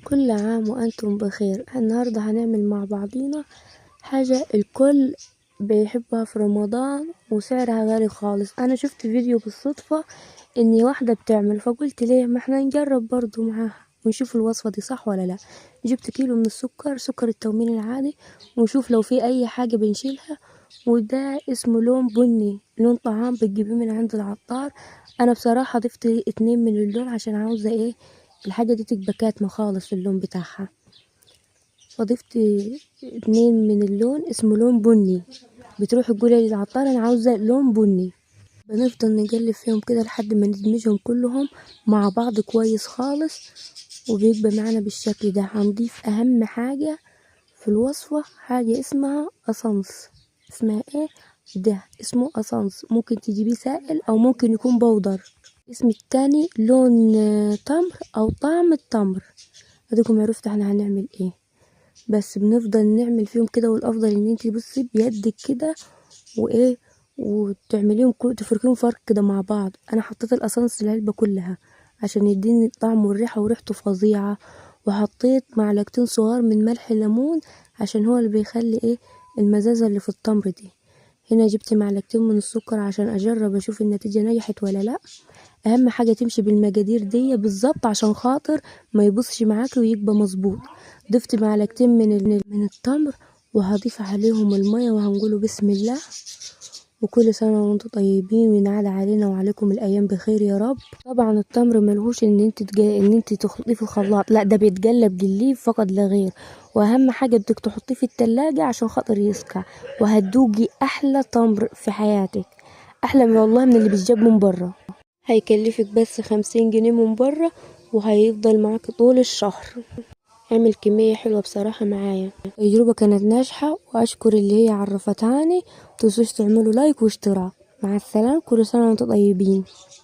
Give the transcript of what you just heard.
كل عام وأنتم بخير. النهاردة هنعمل مع بعضينا حاجة الكل بيحبها في رمضان وسعرها غالي خالص. أنا شفت فيديو بالصدفة إن واحدة بتعمل، فقلت ليه ما احنا نجرب برضو معاها ونشوف الوصفة دي صح ولا لا. جبت كيلو من سكر التومين العادي، ونشوف لو في أي حاجة بنشيلها. وده اسمه لون بني، لون طعام بتجيبيه من عند العطار. أنا بصراحة ضفت 2 من اللون عشان عاوزة ايه الحاجة دي تبقى كاتمة خالص في اللون بتاعها، فضفت 2 من اللون اسمه لون بني. بتروحي تقولي للعطار انا عاوزة لون بني. بنفضل نقلب فيهم كده لحد ما ندمجهم كلهم مع بعض كويس خالص، وبيبقى معانا بالشكل ده. هنضيف اهم حاجة في الوصفة، حاجة اسمها اسانس. اسمها ايه؟ ده اسمه اسانس، ممكن تجيبيه سائل او ممكن يكون بودر. اسم التاني لون تمر او طعم التمر. اديكم عرفتوا احنا هنعمل ايه. بس بنفضل نعمل فيهم كده، والافضل ان انتي بصي بيدك كده وايه وتعمليهم تفركيهم فرك كده مع بعض. انا حطيت الاسانس العلبة كلها عشان يديني الطعم والريحة، وريحته فظيعة. وحطيت معلقتين صغار من ملح الليمون عشان هو اللي بيخلي ايه المزازة اللي في التمر دي. هنا جبت معلقتين من السكر عشان اجرب اشوف النتيجة نجحت ولا لا. اهم حاجة تمشي بالمقادير دي بالظبط عشان خاطر ما يبصش معاكي ويبقى مظبوط. ضفت معلقتين من التمر، وهضيف عليهم المية وهنقوله بسم الله. وكل سنة وانتم طيبين، وينعاد علينا وعليكم الايام بخير يا رب. طبعا التمر ملهوش ان انت تخلطيه في الخلاط، لا ده بيتقلب جليب فقط لا غير. واهم حاجة بدك تحطيه في التلاجة عشان خاطر يسقع، وهتدوقي احلى تمر في حياتك، احلى من والله من اللي بيتجاب من بره. هيكلفك بس 50 جنيه من بره، وهيفضل معاك طول الشهر. عمل كمية حلوة بصراحة معايا، التجربة كانت ناجحة، واشكر اللي هي عرفتهاني. متنسوش تعملوا لايك واشتراك. مع السلامة، كل سنة وانتم طيبين.